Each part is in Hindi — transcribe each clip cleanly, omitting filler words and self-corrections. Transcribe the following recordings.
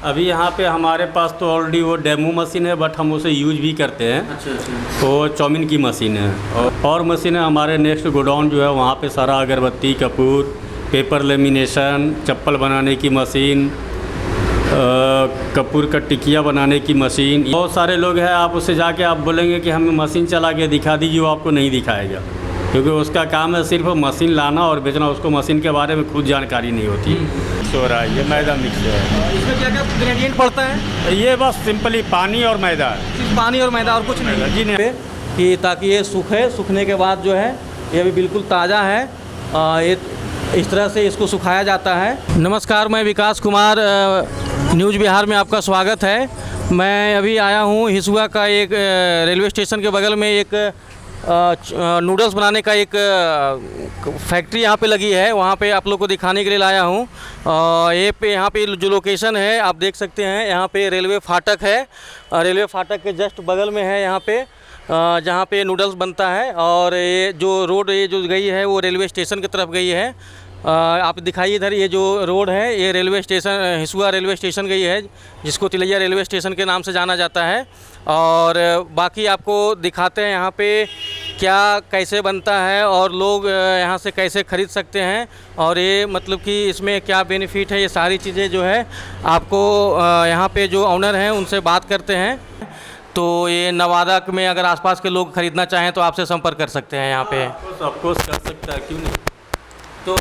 अभी यहाँ पे हमारे पास तो ऑलरेडी वो डेमो मशीन है, बट हम उसे यूज भी करते हैं। अच्छा। वो चाउमीन की मशीन है और मशीन है हमारे नेक्स्ट गोडाउन जो है वहाँ पे सारा अगरबत्ती, कपूर, पेपर लेमिनेशन, चप्पल बनाने की मशीन, कपूर का टिकिया बनाने की मशीन। बहुत सारे लोग हैं, आप उससे जाके आप बोलेंगे कि हमें मशीन चला के दिखा दीजिए, वो आपको नहीं दिखाएगा, क्योंकि उसका काम है सिर्फ मशीन लाना और बेचना। उसको मशीन के बारे में खुद जानकारी नहीं होती। हो रहा है ये मैदा मिक्स है। इसमें क्या क्या इंग्रेडिएंट पड़ता है? ये बस सिंपली पानी और मैदा है। सिर्फ पानी और मैदा और कुछ नहीं? जी नहीं। कि ताकि ये सूखने के बाद जो है ये अभी बिल्कुल ताज़ा है। ये इस तरह से इसको सुखाया जाता है। नमस्कार, मैं विकास कुमार, न्यूज़ बिहार में आपका स्वागत है। मैं अभी आया हूँ हिसुआ का एक रेलवे स्टेशन के बगल में एक नूडल्स बनाने का एक फैक्ट्री यहाँ पे लगी है। वहाँ पे आप लोग को दिखाने के लिए लाया हूँ। यहाँ पे जो लोकेशन है आप देख सकते हैं। यहाँ पे रेलवे फाटक है, रेलवे फाटक के जस्ट बगल में है यहाँ पे जहाँ पे नूडल्स बनता है। और ये जो रोड ये जो गई है वो रेलवे स्टेशन की तरफ गई है। आप दिखाइए इधर, ये जो रोड है ये railway station, Hisua railway station गई है, जिसको तिलैया रेलवे स्टेशन के नाम से जाना जाता है। और बाकी आपको दिखाते हैं यहाँ पे क्या कैसे बनता है और लोग यहाँ से कैसे ख़रीद सकते हैं, और ये मतलब कि इसमें क्या बेनिफिट है, ये सारी चीज़ें जो है आपको यहाँ पे जो ऑनर हैं उनसे बात करते हैं। तो ये नवादा में अगर आसपास के लोग ख़रीदना चाहें तो आपसे संपर्क कर सकते हैं यहाँ पे। ऑफकोर्स कर सकता है, क्यों नहीं। तो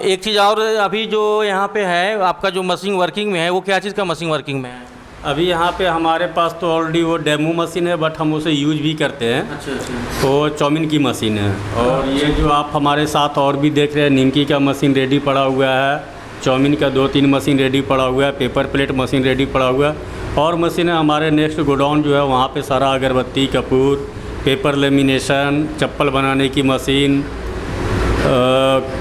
एक चीज़ और, अभी जो यहाँ पे है आपका जो मशीन वर्किंग में है वो क्या चीज़ का मशीन वर्किंग में है? अभी यहाँ पे हमारे पास तो ऑलरेडी वो डेमो मशीन है, बट हम उसे यूज भी करते हैं। अच्छा। वो चाउमीन की मशीन है। और ये जो आप हमारे साथ और भी देख रहे हैं, निमकी का मशीन रेडी पड़ा हुआ है, चाउमीन का 2-3 मशीन रेडी पड़ा हुआ है, पेपर प्लेट मशीन रेडी पड़ा हुआ है। और मशीन है हमारे नेक्स्ट गोडाउन जो है वहाँ पे सारा अगरबत्ती, कपूर, पेपर लेमिनेशन, चप्पल बनाने की मशीन,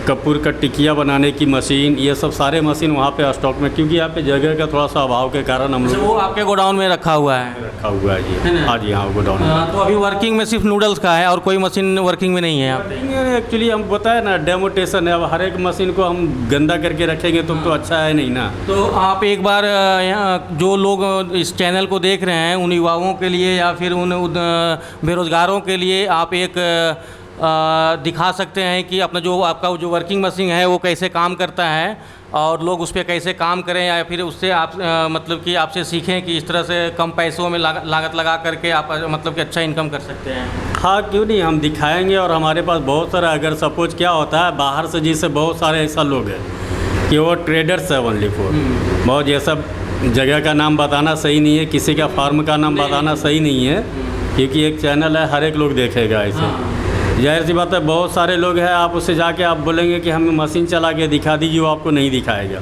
कपूर का टिकिया बनाने की मशीन, ये सब सारे मशीन वहाँ पे स्टॉक में, क्योंकि यहाँ पे जगह का थोड़ा सा अभाव के कारण हम लोग वो आपके गोडाउन में रखा हुआ है? रखा हुआ है जी। हाँ जी, हाँ गोडाउन में। तो अभी वर्किंग में सिर्फ नूडल्स का है और कोई मशीन वर्किंग में नहीं है यहाँ पे? एक्चुअली हम बताए ना, डेमोटेशन है। अब हर एक मशीन को हम गंदा करके रखेंगे तो अच्छा है नहीं ना। तो आप एक बार यहाँ जो लोग इस चैनल को देख रहे हैं उन युवाओं के लिए या फिर उन बेरोज़गारों के लिए आप एक दिखा सकते हैं कि अपना जो आपका जो वर्किंग मशीन है वो कैसे काम करता है और लोग उस पर कैसे काम करें, या फिर उससे आप मतलब कि आपसे सीखें कि इस तरह से कम पैसों में लागत लगा करके आप मतलब कि अच्छा इनकम कर सकते हैं। हाँ, क्यों नहीं, हम दिखाएंगे। और हमारे पास बहुत सारा, अगर सपोज क्या होता है बाहर से, जैसे बहुत सारे ऐसा लोग हैं कि वो ट्रेडर्स है ओनली फॉर, बहुत ये सब जगह का नाम बताना सही नहीं है, किसी का फार्म का नाम बताना सही नहीं है, क्योंकि एक चैनल है, हर एक लोग देखेगा ऐसे। जाहिर सी बात है, बहुत सारे लोग हैं, आप उससे जाके आप बोलेंगे कि हमें मशीन चला के दिखा दीजिए, वो आपको नहीं दिखाएगा,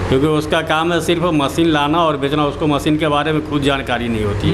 क्योंकि उसका काम है सिर्फ मशीन लाना और बेचना। उसको मशीन के बारे में खुद जानकारी नहीं होती।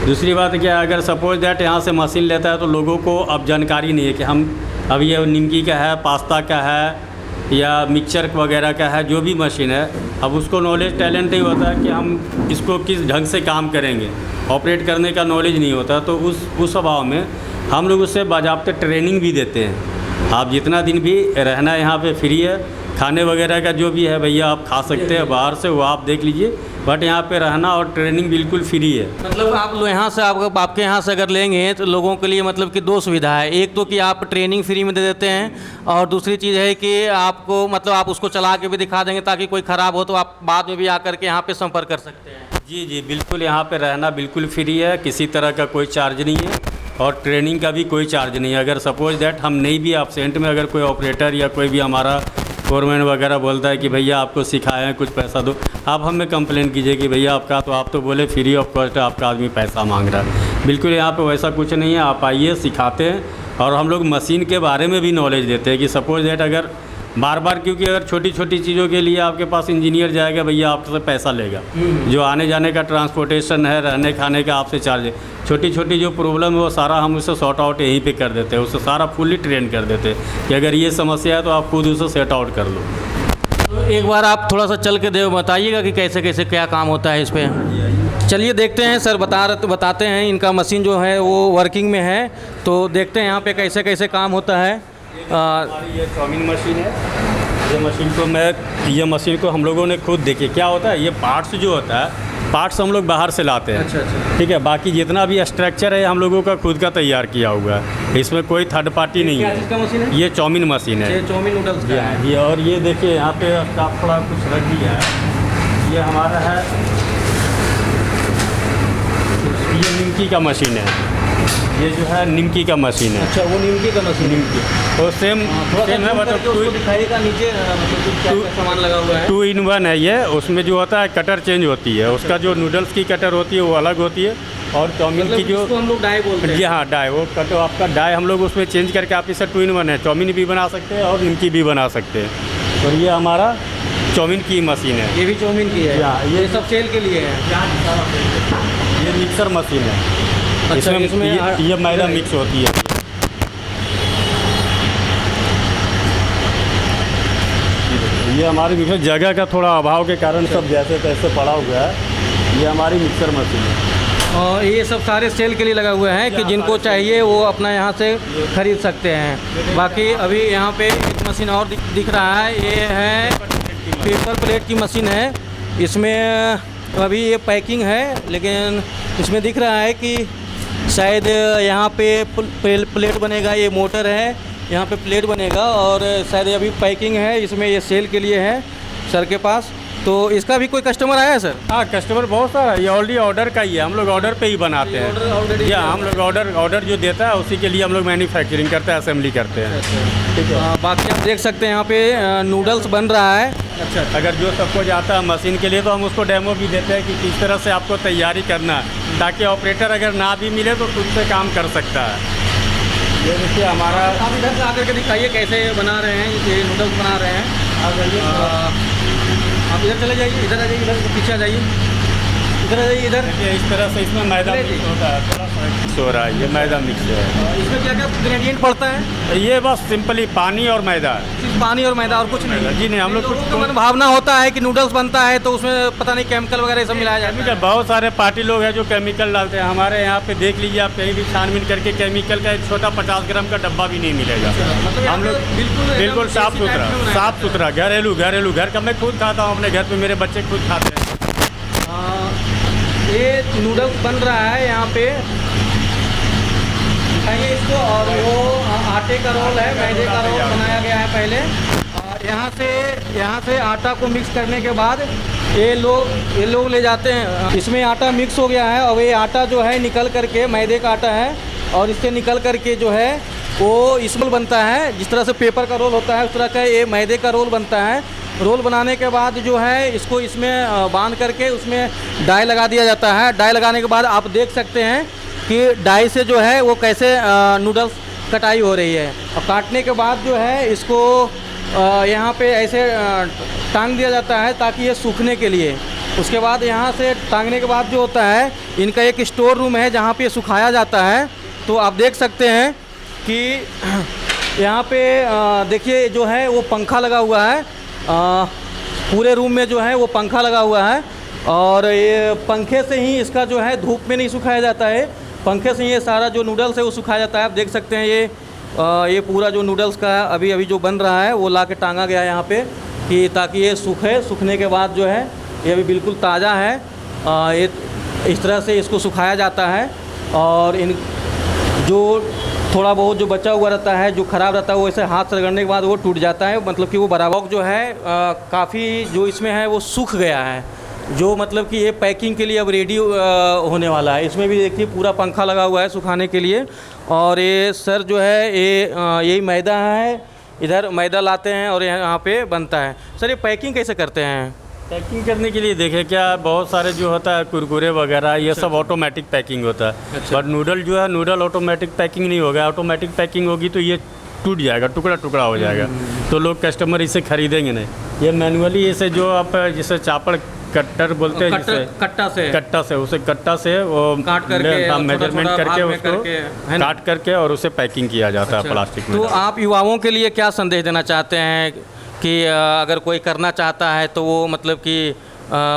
दूसरी बात क्या है, अगर सपोज दैट यहाँ से मशीन लेता है तो लोगों को अब जानकारी नहीं है कि हम अब ये निमकी का है, पास्ता का है या मिक्सचर वगैरह का है, जो भी मशीन है, अब उसको नॉलेज टैलेंट नहीं होता है कि हम इसको किस ढंग से काम करेंगे, ऑपरेट करने का नॉलेज नहीं होता। तो उस अभाव में हम लोग उससे बाज़ाब्ते ट्रेनिंग भी देते हैं। आप जितना दिन भी रहना यहाँ पे फ्री है, खाने वगैरह का जो भी है भैया आप खा सकते हैं बाहर से, वो आप देख लीजिए, बट यहाँ पे रहना और ट्रेनिंग बिल्कुल फ्री है। मतलब आप यहाँ से आपके यहाँ से अगर लेंगे तो लोगों के लिए मतलब कि 2 सुविधा है। एक तो कि आप ट्रेनिंग फ्री में दे देते हैं, और दूसरी चीज़ है कि आपको मतलब आप उसको चला के भी दिखा देंगे, ताकि कोई ख़राब हो तो आप बाद में भी आकर के यहाँ पे संपर्क कर सकते हैं। जी जी बिल्कुल, यहाँ पे रहना बिल्कुल फ्री है, किसी तरह का कोई चार्ज नहीं है, और ट्रेनिंग का भी कोई चार्ज नहीं है। अगर सपोज दैट हम नहीं भी एब्सेंट में, अगर कोई ऑपरेटर या कोई भी हमारा फोरमैन वगैरह बोलता है कि भैया आपको सिखाए हैं, कुछ पैसा दो, आप हमें कंप्लेंट कीजिए कि भैया आपका, तो आप तो बोले फ्री ऑफ कॉस्ट है, आपका आदमी पैसा मांग रहा है। बिल्कुल यहाँ पे वैसा कुछ नहीं है। आप आइए, सिखाते हैं, और हम लोग मशीन के बारे में भी नॉलेज देते हैं कि सपोज दैट अगर बार बार, क्योंकि अगर छोटी छोटी चीज़ों के लिए आपके पास इंजीनियर जाएगा, भैया आपसे पैसा लेगा, जो आने जाने का ट्रांसपोर्टेशन है, रहने खाने का आपसे चार्ज है। छोटी छोटी जो प्रॉब्लम है वो सारा हम उसे सॉर्ट आउट यहीं पे कर देते हैं, उसे सारा फुली ट्रेन कर देते हैं कि अगर ये समस्या है तो आप खुद उसे सेट आउट कर लो। तो एक बार आप थोड़ा सा चल के बताइएगा कि कैसे कैसे क्या काम होता है इस पर। चलिए देखते हैं सर, बताते हैं। इनका मशीन जो है वो वर्किंग में है, तो देखते हैं यहाँ पे कैसे कैसे काम होता है। ये चाउमीन मशीन है, ये मशीन को हम लोगों ने खुद देखी क्या होता है। ये पार्ट्स जो होता है, पार्ट्स हम लोग बाहर से लाते हैं। अच्छा। ठीक है, बाकी जितना भी स्ट्रक्चर है हम लोगों का खुद का तैयार किया हुआ है, इसमें कोई थर्ड पार्टी नहीं क्या चीज़ का मशीन है। है? ये चाउमीन मशीन है, ये चाउमीन नूडल्स का है। ये और ये देखिए यहाँ पे स्टाफ थोड़ा कुछ रख दिया है। ये हमारा है, ये निमकी का मशीन है। ये जो है निमकी का मशीन है। अच्छा, वो निमकी का मशीन। निमकी तो सेम थोड़ा सेम है, मतलब उसको दिखाइएगा नीचे, मतलब क्या क्या सामान लगा हुआ है। 2 in 1 है ये। उसमें जो होता है कटर चेंज होती है, उसका जो नूडल्स की कटर होती है वो अलग होती है, और चाउमीन मतलब की जो इसको हम लोग डाई बोलते हैं। जी हाँ, डाई, वो कटो आपका डाई हम लोग उसमें चेंज करके आप इसे 2 in 1 है, चाउमीन भी बना सकते हैं और निमकी भी बना सकते हैं। और ये हमारा चाउमीन की मशीन है। ये भी चाउमीन की है। ये सब सेल के लिए है। ये मिक्सर मशीन है। अच्छा, इसमें ये मैदा मिक्स होती है। ये हमारी मिक्सर जगह का थोड़ा अभाव के कारण सब जैसे तैसे पड़ा हुआ है। ये हमारी मिक्सर मशीन है। और ये सब सारे सेल के लिए लगा हुआ है कि जिनको चाहिए वो अपना यहाँ से खरीद सकते हैं। बाकी अभी यहाँ पे एक मशीन और दिख रहा है, ये है पेपर प्लेट की मशीन है। इसमें अभी ये पैकिंग है, लेकिन इसमें दिख रहा है कि शायद यहाँ पे प्लेट बनेगा। ये मोटर है, यहाँ पे प्लेट बनेगा और शायद अभी पैकिंग है। इसमें ये सेल के लिए है सर के पास। तो इसका भी कोई कस्टमर आया है सर? हाँ, कस्टमर बहुत सारा है। ये ऑलरेडी ऑर्डर का ही है, हम लोग ऑर्डर पे ही बनाते हैं। या हम लोग ऑर्डर जो देता है उसी के लिए हम लोग मैन्युफैक्चरिंग करते हैं, असेंबली करते हैं। ठीक है। बाकी आप देख सकते हैं यहाँ पे नूडल्स बन रहा है। अच्छा, अगर जो सबको जाता है मशीन के लिए तो हम उसको डेमो भी देते हैं कि किस तरह से आपको तैयारी करना है, ताकि ऑपरेटर अगर ना भी मिले तो खुद से काम कर सकता है। ये देखिए हमारा, आप इधर से आकर के दिखाइए कैसे बना रहे हैं, ये नूडल्स बना रहे हैं। आप इधर चले जाइए, इधर आ जाइए, इधर पीछे आ जाइए, इधर आ जाइए, इधर। इस तरह से इसमें मैदा मिक्स होता है, थोड़ा सा मिक्स हो रहा है। ये मैदा मिक्स है। इसमें क्या क्या इंग्रेडिएंट पड़ता है? ये बस सिंपली पानी और मैदा। सिर्फ पानी और मैदा और कुछ नहीं? जी नहीं, हम लोग कुछ मन भावना होता है कि नूडल्स बनता है तो उसमें पता नहीं केमिकल वगैरह सब मिलाया जाता है। बहुत सारे पार्टी लोग हैं जो केमिकल डालते हैं। हमारे यहाँ पे देख लीजिए आप, कहीं भी छानबीन करके केमिकल का एक छोटा 50 ग्राम का डब्बा भी नहीं मिलेगा। मतलब हम लोग बिल्कुल साफ सुथरा घरेलू घर का। मैं खुद खाता हूँ अपने घर पे, मेरे बच्चे खुद खाते हैं। ये नूडल्स बन रहा है यहाँ पे, दिखाइए इसको। और वो आटे का रोल है, मैदे का रोल बनाया गया है पहले। और यहाँ से आटा को मिक्स करने के बाद ये लोग ले जाते हैं। इसमें आटा मिक्स हो गया है और ये आटा जो है निकल करके, मैदे का आटा है, और इससे निकल करके जो है वो इसमें बनता है। जिस तरह से पेपर का रोल होता है उस तरह का ये मैदे का रोल बनता है। रोल बनाने के बाद जो है इसको इसमें बांध करके उसमें डाई लगा दिया जाता है। डाई लगाने के बाद आप देख सकते हैं कि डाई से जो है वो कैसे नूडल्स कटाई हो रही है। और काटने के बाद जो है इसको यहाँ पे ऐसे टांग दिया जाता है ताकि ये सूखने के लिए। उसके बाद यहाँ से टांगने के बाद जो होता है, इनका एक स्टोर रूम है जहाँ पे सुखाया जाता है। तो आप देख सकते हैं कि यहाँ पे देखिए जो है वो पंखा लगा हुआ है। पूरे रूम में जो है वो पंखा लगा हुआ है, और ये पंखे से ही इसका जो है धूप में नहीं सुखाया जाता है, पंखे से ये सारा जो नूडल्स है वो सुखाया जाता है। आप देख सकते हैं ये पूरा जो नूडल्स का अभी जो बन रहा है वो ला के टांगा गया है यहाँ पे, कि ताकि ये सूखने के बाद जो है ये अभी बिल्कुल ताज़ा है। ये इस तरह से इसको सुखाया जाता है। और इन जो थोड़ा बहुत जो बचा हुआ रहता है, जो ख़राब रहता है, वो ऐसे हाथ से रगड़ने के बाद वो टूट जाता है। मतलब कि वो बराबर जो है काफ़ी जो इसमें है वो सूख गया है, जो मतलब कि ये पैकिंग के लिए अब रेडी होने वाला है। इसमें भी देखिए पूरा पंखा लगा हुआ है सुखाने के लिए। और ये सर जो है यही मैदा है, इधर मैदा लाते हैं और यहाँ पे बनता है। सर ये पैकिंग कैसे करते हैं? पैकिंग करने के लिए देखें क्या, बहुत सारे जो होता है कुरकुरे वगैरह ये सब ऑटोमेटिक पैकिंग होता है। बट नूडल जो है, नूडल ऑटोमेटिक पैकिंग नहीं होगा। ऑटोमेटिक पैकिंग होगी तो ये टूट जाएगा, टुकड़ा टुकड़ा हो जाएगा, तो लोग कस्टमर इसे खरीदेंगे नहीं। ये मैनुअली इसे जो आप जिसे चापड़ कट्टर बोलते हैं, जिसे कट्टा से वो काट करके मेजरमेंट करके उसको काट करके और उसे पैकिंग किया जाता है प्लास्टिक में। तो आप युवाओं के लिए क्या संदेश देना चाहते हैं कि अगर कोई करना चाहता है तो वो मतलब कि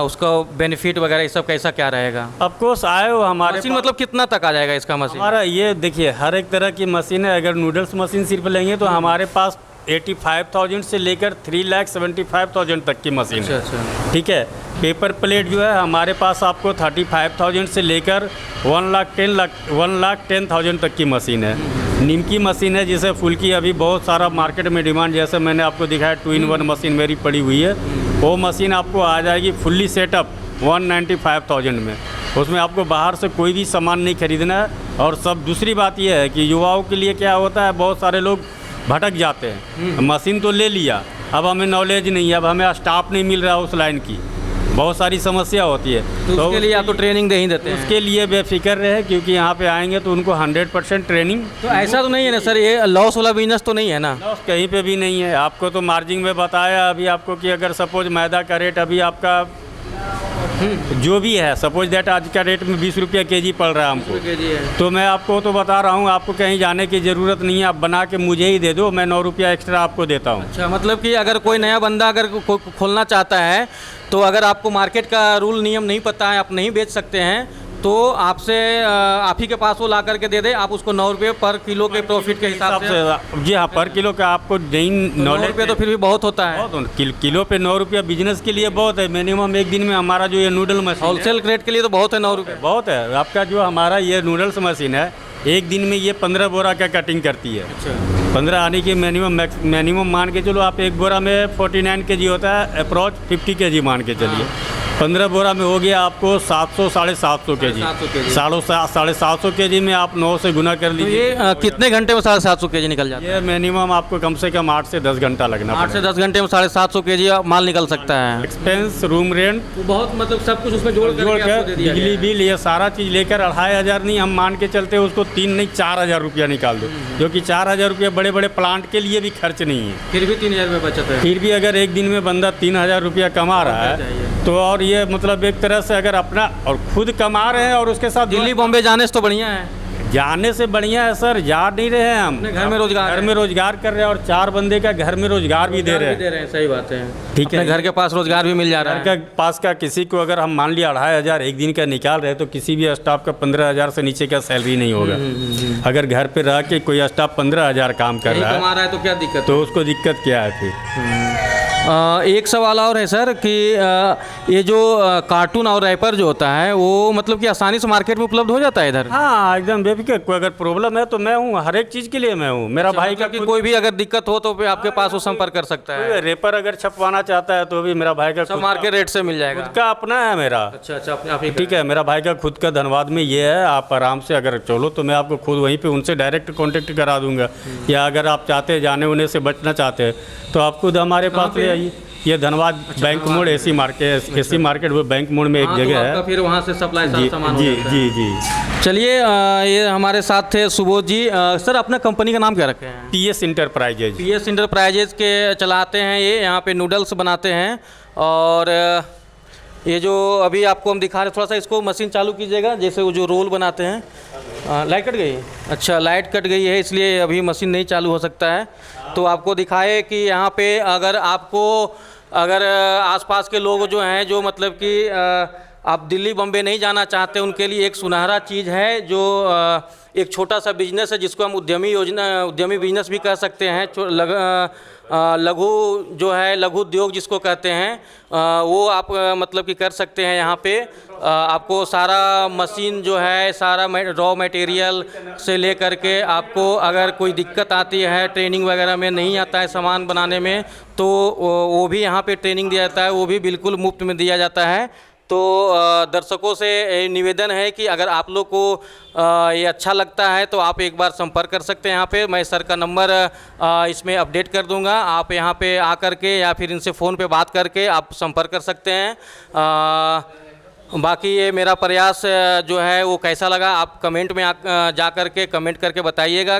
उसका बेनिफिट वगैरह ये सब कैसा क्या रहेगा? ऑफकोर्स आए हो हमारे मशीन, मतलब कितना तक आ जाएगा इसका मशीन? हमारा ये देखिए हर एक तरह की मशीन है। अगर नूडल्स मशीन सिर्फ लेंगे तो हमारे पास 3,85,000 से लेकर 3,75,000 तक की मशीन है। अच्छा। ठीक है। पेपर प्लेट जो है हमारे पास आपको 35,000 से लेकर 1,10,000 तक की मशीन है। नीम की मशीन है जिसे फुल की अभी बहुत सारा मार्केट में डिमांड, जैसे मैंने आपको दिखाया 2-in-1 मशीन मेरी पड़ी हुई है, वो मशीन आपको आ जाएगी फुल्ली सेटअप 195,000 में। उसमें आपको बाहर से कोई भी सामान नहीं खरीदना है। और सब दूसरी बात यह है कि युवाओं के लिए क्या होता है, बहुत सारे लोग भटक जाते हैं। मशीन तो ले लिया, अब हमें नॉलेज नहीं है, अब हमें स्टाफ नहीं मिल रहा उस लाइन की, बहुत सारी समस्या होती है। तो उसके लिए आप तो ट्रेनिंग दे ही देते हैं? उसके लिए बेफिक्र रहे, क्योंकि यहाँ पे आएंगे तो उनको 100% ट्रेनिंग। तो ऐसा तो नहीं है ना सर, ये लॉस वाला बिजनेस तो नहीं है ना? लॉस कहीं पे भी नहीं है। आपको तो मार्जिन में बताया अभी आपको कि अगर सपोज मैदा का रेट अभी आपका जो भी है, सपोज दैट आज का रेट में 20 रुपया केजी पड़ रहा है हमको, तो मैं आपको तो बता रहा हूँ, आपको कहीं जाने की ज़रूरत नहीं है, आप बना के मुझे ही दे दो, मैं 9 रुपया एक्स्ट्रा आपको देता हूँ। अच्छा, मतलब कि अगर कोई नया बंदा अगर खोलना चाहता है, तो अगर आपको मार्केट का रूल नियम नहीं पता है, आप नहीं बेच सकते हैं, तो आपसे आप ही के पास वो ला करके दे दे, आप उसको 9 रुपये पर किलो के प्रॉफिट के हिसाब से। जी हाँ, पर किलो का आपको नहीं 9 रुपये तो फिर भी बहुत होता है। बहुत, किलो पे 9 रुपया बिजनेस के लिए बहुत है। मिनिमम एक दिन में हमारा जो ये नूडल मशीन, होलसेल रेट के लिए तो बहुत है 9 रुपये। बहुत है। आपका जो हमारा ये नूडल्स मशीन है, एक दिन में ये 15 बोरा का कटिंग करती है। अच्छा। 15 आने की मिनिमम मान के चलो आप, एक बोरा में 49 केजी होता है, अप्रॉच 50 केजी मान के चलिए। 15 बोरा में हो गया आपको 700 750 केजी। 750 केजी में आप 9 से गुना कर लीजिए। तो ये कितने घंटे में 750 केजी निकल जाता है? ये मिनिमम आपको कम से कम 8 से 10 घंटा लगना। 8 से 10 घंटे में 750 केजी माल निकल सकता है। एक्सपेंस, रूम रेंट, तो बहुत मतलब सब कुछ उसमें जोड़ कर बिजली बिल, ये सारा चीज़ लेकर 2,500 नहीं, हम मान के चलते उसको 3 नहीं 4,000 रुपया निकाल दो, जो कि 4,000 रुपया बड़े बड़े प्लांट के लिए भी खर्च नहीं है। फिर भी 3,000 रुपये बचत है। फिर भी अगर एक दिन में बंदा 3,000 रुपया कमा रहा है, तो और ये मतलब एक तरह से अगर अपना और खुद कमा रहे हैं और उसके साथ दिल्ली बॉम्बे जाने से तो बढ़िया है। जाने से बढ़िया है सर, जा नहीं रहे हैं हम, घर में रोजगार कर रहे हैं, और 4 बंदे का घर में रोजगार भी दे रहे हैं। सही बात है। ठीक है, घर के पास रोजगार भी मिल जा रहा है। घर के पास का किसी को अगर हम मान लिया 2,500 एक दिन का निकाल रहे हैं, तो किसी भी स्टाफ का 15,000 से नीचे का सैलरी नहीं होगा। अगर घर पे रह के कोई स्टाफ 15,000 काम कर रहा है तो क्या दिक्कत, तो उसको दिक्कत क्या है फिर? एक सवाल और है सर कि ये जो कार्टून और रैपर जो होता है, वो मतलब कि आसानी से मार्केट में उपलब्ध हो जाता है इधर? हाँ, एकदम बेफिक्र। कोई अगर प्रॉब्लम है तो मैं हूँ, हर एक चीज़ के लिए मैं हूँ। मेरा भाई का कोई भी अगर दिक्कत हो तो आपके पास वो संपर्क कर सकता है। रेपर अगर छपवाना चाहता है तो भी मेरा भाई का सब मार्केट रेट से मिल जाएगा। खुद का अपना है मेरा। अच्छा, अपने ठीक है, मेरा भाई का खुद का धनबाद में ये है। आप आराम से अगर चलो तो मैं आपको खुद वहीं पे उनसे डायरेक्ट कांटेक्ट करा दूंगा, या अगर आप चाहते हैं जाने उन्हें से बचना चाहते हैं तो आप खुद हमारे पास ले आइए। ये धनबाद बैंक मोड़ एसी मार्केट वो बैंक मोड़ में एक जगह है, फिर वहाँ से सप्लाई सामान। जी। चलिए, ये हमारे साथ थे सुबोध जी। सर, अपना कंपनी का नाम क्या रखे हैं? PS enterprises. PS इंटरप्राइजेज के चलाते हैं ये, यहाँ पे नूडल्स बनाते हैं। और ये जो अभी आपको हम दिखा रहे, थोड़ा सा इसको मशीन चालू कीजिएगा, जैसे वो जो रोल बनाते हैं। लाइट कट गई? अच्छा, लाइट कट गई है, इसलिए अभी मशीन नहीं चालू हो सकता है। तो आपको दिखाए कि यहाँ पे अगर आसपास के लोग जो हैं, जो मतलब कि आप दिल्ली बॉम्बे नहीं जाना चाहते, उनके लिए एक सुनहरा चीज़ है, जो एक छोटा सा बिजनेस है, जिसको हम उद्यमी बिजनेस भी कह सकते हैं। लघु जो है, लघु उद्योग जिसको कहते हैं, वो आप मतलब कि कर सकते हैं। यहाँ पे आपको सारा मशीन जो है, सारा रॉ मटेरियल से ले करके, आपको अगर कोई दिक्कत आती है, ट्रेनिंग वगैरह में नहीं आता है सामान बनाने में, तो वो भी यहाँ पे ट्रेनिंग दिया जाता है, वो भी बिल्कुल मुफ्त में दिया जाता है। तो दर्शकों से निवेदन है कि अगर आप लोग को ये अच्छा लगता है तो आप एक बार संपर्क कर सकते हैं। यहाँ पे मैं सर का नंबर इसमें अपडेट कर दूंगा, आप यहाँ पे आकर के या फिर इनसे फ़ोन पे बात करके आप संपर्क कर सकते हैं। बाकी ये मेरा प्रयास जो है वो कैसा लगा, आप कमेंट में जा कर के कमेंट करके बताइएगा।